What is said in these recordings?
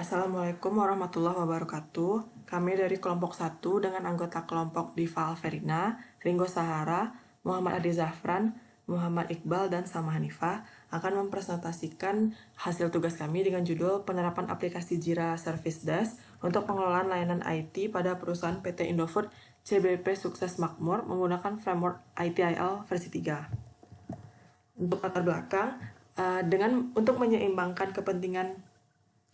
Assalamualaikum warahmatullahi wabarakatuh. Kami dari kelompok 1 dengan anggota kelompok Diva Alverina, Ringo Sahara, Muhammad Adi Zafran, Muhammad Iqbal, dan Sama Hanifah akan mempresentasikan hasil tugas kami dengan judul Penerapan Aplikasi Jira Service Desk untuk pengelolaan layanan IT pada perusahaan PT Indofood CBP Sukses Makmur menggunakan framework ITIL versi 3. Untuk latar belakang, untuk menyeimbangkan kepentingan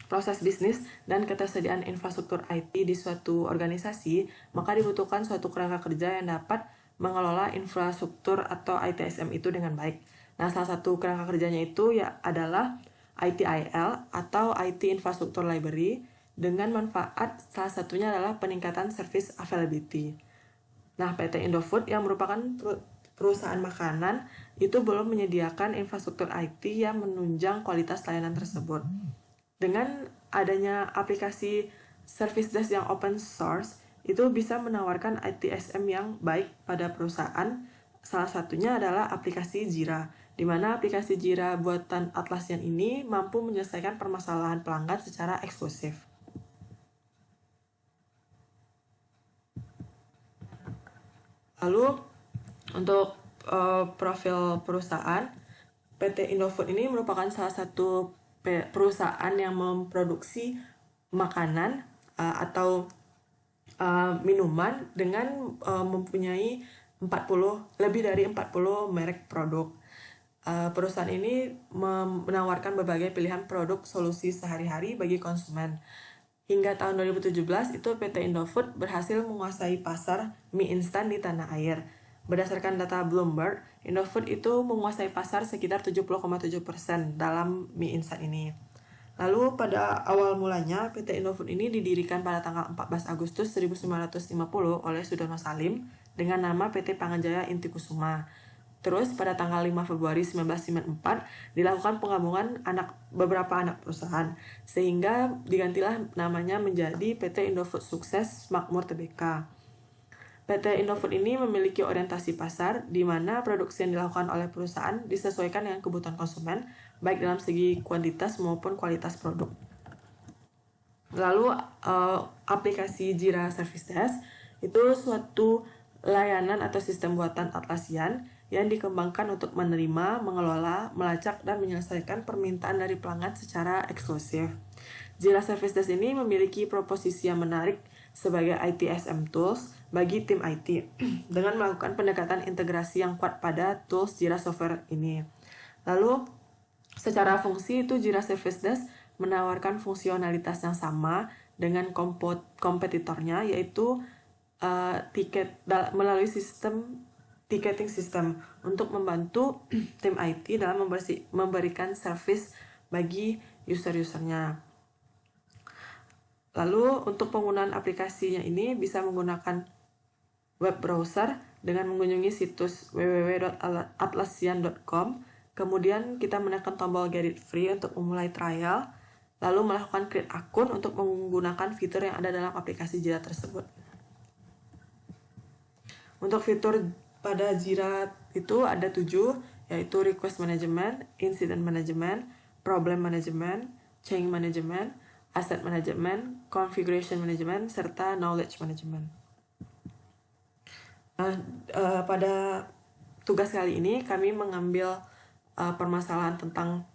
proses bisnis dan ketersediaan infrastruktur IT di suatu organisasi, maka dibutuhkan suatu kerangka kerja yang dapat mengelola infrastruktur atau ITSM itu dengan baik. Nah, salah satu kerangka kerjanya itu adalah ITIL atau IT Infrastructure Library dengan manfaat salah satunya adalah peningkatan service availability. Nah, PT Indofood yang merupakan perusahaan makanan itu belum menyediakan infrastruktur IT yang menunjang kualitas layanan tersebut. Dengan adanya aplikasi service desk yang open source, itu bisa menawarkan ITSM yang baik pada perusahaan. Salah satunya adalah aplikasi Jira, di mana aplikasi Jira buatan Atlassian ini mampu menyelesaikan permasalahan pelanggan secara eksklusif. Lalu, untuk profil perusahaan, PT Indofood ini merupakan salah satu perusahaan yang memproduksi makanan atau minuman dengan mempunyai lebih dari 40 merek produk. Perusahaan ini menawarkan berbagai pilihan produk solusi sehari-hari bagi konsumen. Hingga tahun 2017 itu PT Indofood berhasil menguasai pasar mie instan di tanah air. Berdasarkan data Bloomberg, Indofood itu menguasai pasar sekitar 70,7% dalam mie instan ini. Lalu pada awal mulanya, PT Indofood ini didirikan pada tanggal 14 Agustus 1950 oleh Sudarmo Salim dengan nama PT Panganjaya Inti Kusuma. Terus pada tanggal 5 Februari 1994 dilakukan penggabungan beberapa anak perusahaan, sehingga digantilah namanya menjadi PT Indofood Sukses Makmur Tbk. PT Indofood ini memiliki orientasi pasar, di mana produksi yang dilakukan oleh perusahaan disesuaikan dengan kebutuhan konsumen, baik dalam segi kuantitas maupun kualitas produk. Lalu, aplikasi Jira Service Desk itu suatu layanan atau sistem buatan Atlassian yang dikembangkan untuk menerima, mengelola, melacak, dan menyelesaikan permintaan dari pelanggan secara eksklusif. Jira Service Desk ini memiliki proposisi yang menarik sebagai ITSM tools bagi tim IT dengan melakukan pendekatan integrasi yang kuat pada tools Jira Software ini. Lalu, secara fungsi itu Jira Service Desk menawarkan fungsionalitas yang sama dengan kompetitornya, yaitu melalui sistem ticketing system untuk membantu tim IT dalam memberikan service bagi user-usernya. Lalu untuk penggunaan aplikasinya ini bisa menggunakan web browser dengan mengunjungi situs www.atlassian.com. Kemudian kita menekan tombol Get It Free untuk memulai trial, lalu melakukan create akun untuk menggunakan fitur yang ada dalam aplikasi Jira tersebut. Untuk fitur pada Jira itu ada 7, yaitu Request Management, Incident Management, Problem Management, Change Management, Asset Management, Configuration Management, serta Knowledge Management. Pada tugas kali ini kami mengambil permasalahan tentang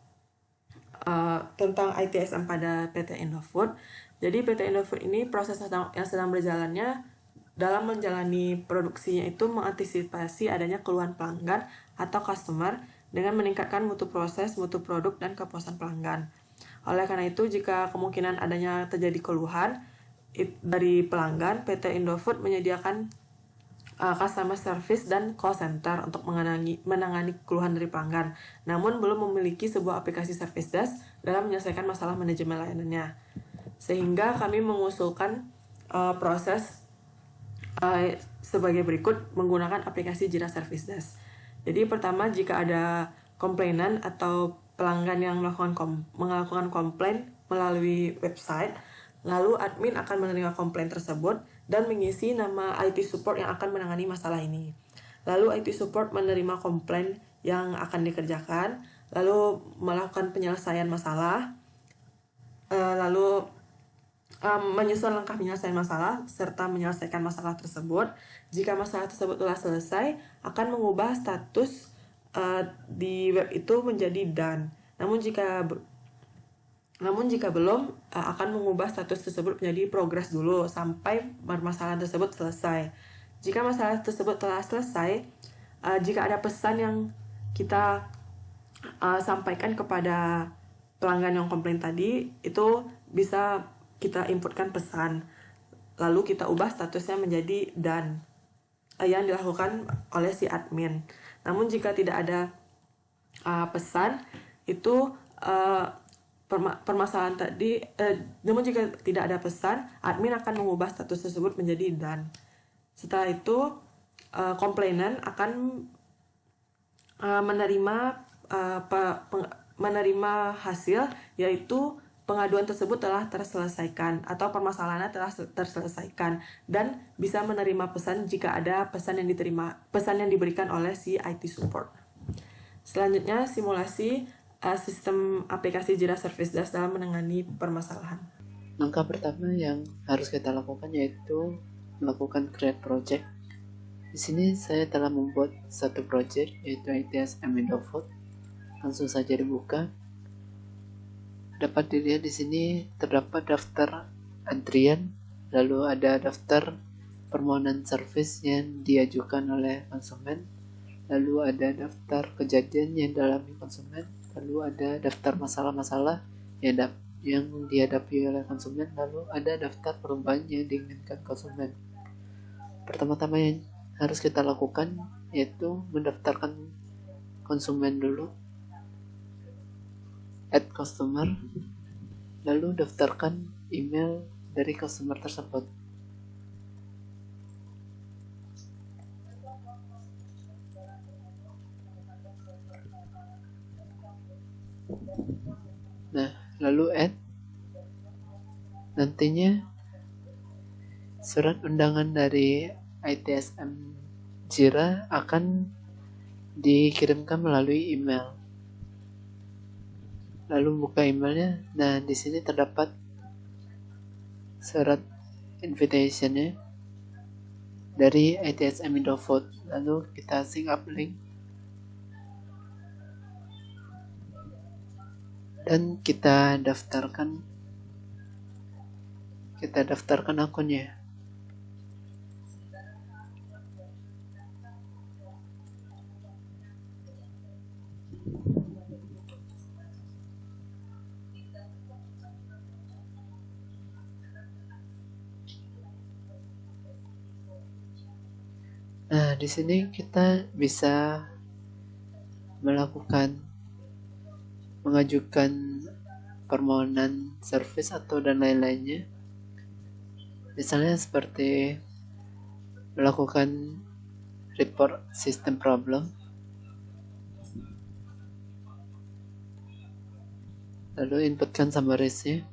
ITSM pada PT Indofood. Jadi PT Indofood ini proses yang sedang berjalannya dalam menjalani produksinya itu mengantisipasi adanya keluhan pelanggan atau customer dengan meningkatkan mutu proses, mutu produk, dan kepuasan pelanggan. Oleh karena itu, jika kemungkinan adanya terjadi keluhan dari pelanggan, PT Indofood menyediakan customer service dan call center untuk menangani keluhan dari pelanggan, namun belum memiliki sebuah aplikasi service desk dalam menyelesaikan masalah manajemen layanannya. Sehingga kami mengusulkan proses sebagai berikut menggunakan aplikasi Jira Service Desk. Jadi pertama, jika ada komplainan atau pelanggan yang melakukan komplain melalui website, lalu admin akan menerima komplain tersebut dan mengisi nama IT support yang akan menangani masalah ini. Lalu IT support menerima komplain yang akan dikerjakan, lalu melakukan penyelesaian masalah, lalu menyusun langkah penyelesaian masalah serta menyelesaikan masalah tersebut. Jika masalah tersebut telah selesai, akan mengubah status di web itu menjadi done. Namun jika belum, akan mengubah status tersebut menjadi progress dulu sampai permasalahan tersebut selesai. Jika masalah tersebut telah selesai, jika ada pesan yang kita sampaikan kepada pelanggan yang komplain tadi, itu bisa kita inputkan pesan, lalu kita ubah statusnya menjadi done, yang dilakukan oleh si admin. Namun jika tidak ada pesan, itu permasalahan tadi, namun jika tidak ada pesan, admin akan mengubah status tersebut menjadi done. Setelah itu, komplainan akan menerima hasil, yaitu pengaduan tersebut telah terselesaikan atau permasalahannya telah terselesaikan, dan bisa menerima pesan jika ada pesan yang diberikan oleh si IT support. Selanjutnya, simulasi sistem aplikasi Jira Service Desk dalam menangani permasalahan. Langkah pertama yang harus kita lakukan yaitu melakukan create project. Di sini saya telah membuat satu project yaitu ITSM Indofood. Langsung saja dibuka. Dapat dilihat di sini terdapat daftar antrian, lalu ada daftar permohonan service yang diajukan oleh konsumen, lalu ada daftar kejadian yang dialami konsumen, lalu ada daftar masalah-masalah yang dihadapi oleh konsumen, lalu ada daftar perubahan yang diinginkan konsumen. Pertama-tama yang harus kita lakukan yaitu mendaftarkan konsumen dulu, add customer, lalu daftarkan email dari customer tersebut. Nah, lalu add. Nantinya surat undangan dari ITSM Jira akan dikirimkan melalui email. Lalu buka emailnya. Nah, di sini terdapat surat invitation-nya dari ITSM Indofood. Lalu kita sync up link dan kita daftarkan akunnya. Nah, di sini kita bisa mengajukan permohonan service atau dan lain-lainnya. Misalnya seperti melakukan report system problem, lalu inputkan summaries-nya,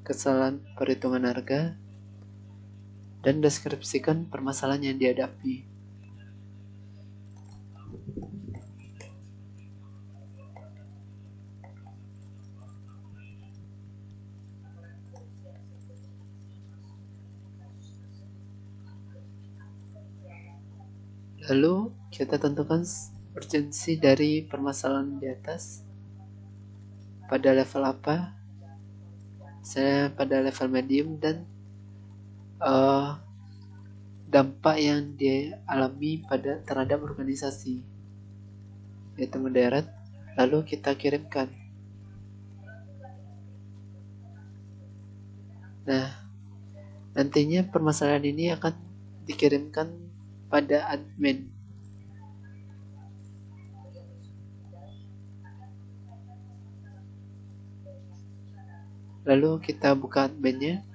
kesalahan perhitungan harga, dan deskripsikan permasalahan yang dihadapi. Lalu kita tentukan urgensi dari permasalahan di atas pada level apa. Saya pada level medium, dan dampak yang dialami terhadap organisasi, yaitu mendarat. Lalu kita kirimkan. Nah, nantinya permasalahan ini akan dikirimkan pada admin. Lalu kita buka adminnya.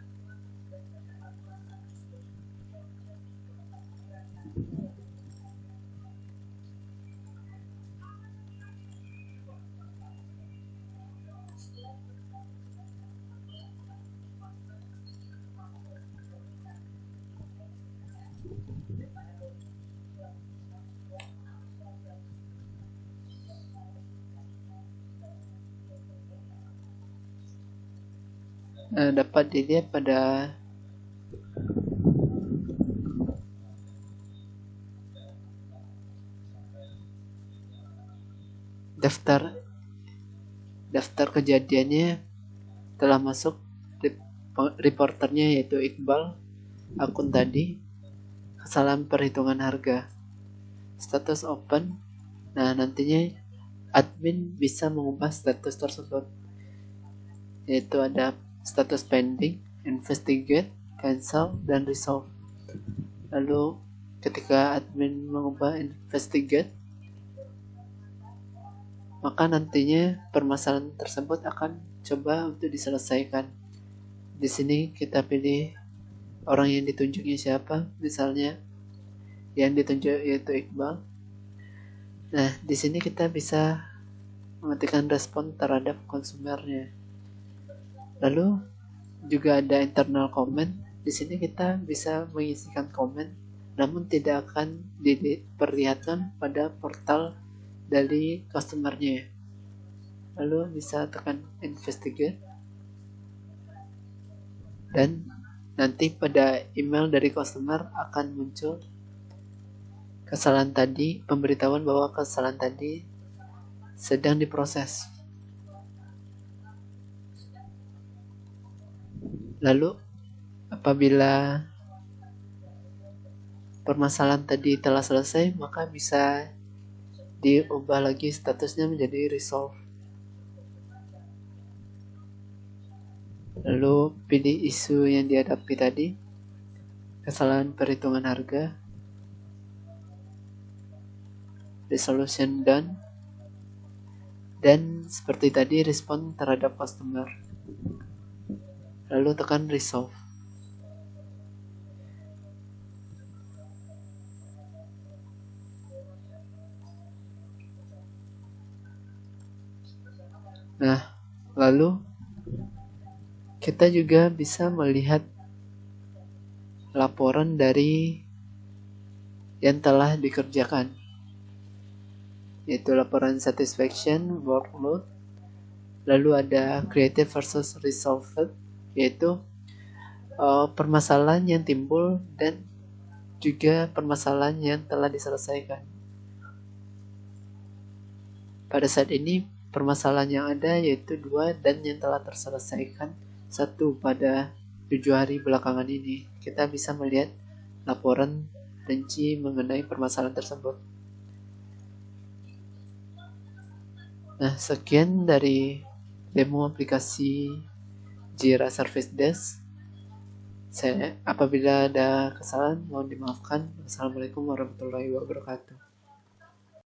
dapat dilihat pada daftar kejadiannya telah masuk reporternya yaitu Iqbal, akun tadi, kesalahan perhitungan harga, status open. Nah, nantinya admin bisa mengubah status tersebut, yaitu ada status pending, investigate, cancel, dan resolve. Lalu ketika admin mengubah investigate, maka nantinya permasalahan tersebut akan coba untuk diselesaikan. Di sini kita pilih orang yang ditunjuknya siapa, misalnya yang ditunjuk yaitu Iqbal. Nah, di sini kita bisa mengetikkan respon terhadap konsumernya. Lalu juga ada internal comment. Di sini kita bisa mengisikan komen, namun tidak akan diperlihatkan pada portal dari customernya. Lalu bisa tekan investigate, dan nanti pada email dari customer akan muncul kesalahan tadi, pemberitahuan bahwa kesalahan tadi sedang diproses. Lalu apabila permasalahan tadi telah selesai, maka bisa diubah lagi statusnya menjadi resolve. Lalu pilih isu yang dihadapi tadi, kesalahan perhitungan harga, resolution done, dan seperti tadi respon terhadap customer. Lalu tekan resolve. Nah, lalu kita juga bisa melihat laporan dari yang telah dikerjakan, yaitu laporan satisfaction, workload. Lalu ada creative versus resolved, yaitu permasalahan yang timbul dan juga permasalahan yang telah diselesaikan. Pada saat ini permasalahan yang ada yaitu 2, dan yang telah terselesaikan 1 pada 7 hari belakangan ini. Kita bisa melihat laporan rinci mengenai permasalahan tersebut. Nah, sekian dari demo aplikasi Jira Service Desk. Apabila ada kesalahan mohon dimaafkan. Wassalamualaikum warahmatullahi wabarakatuh.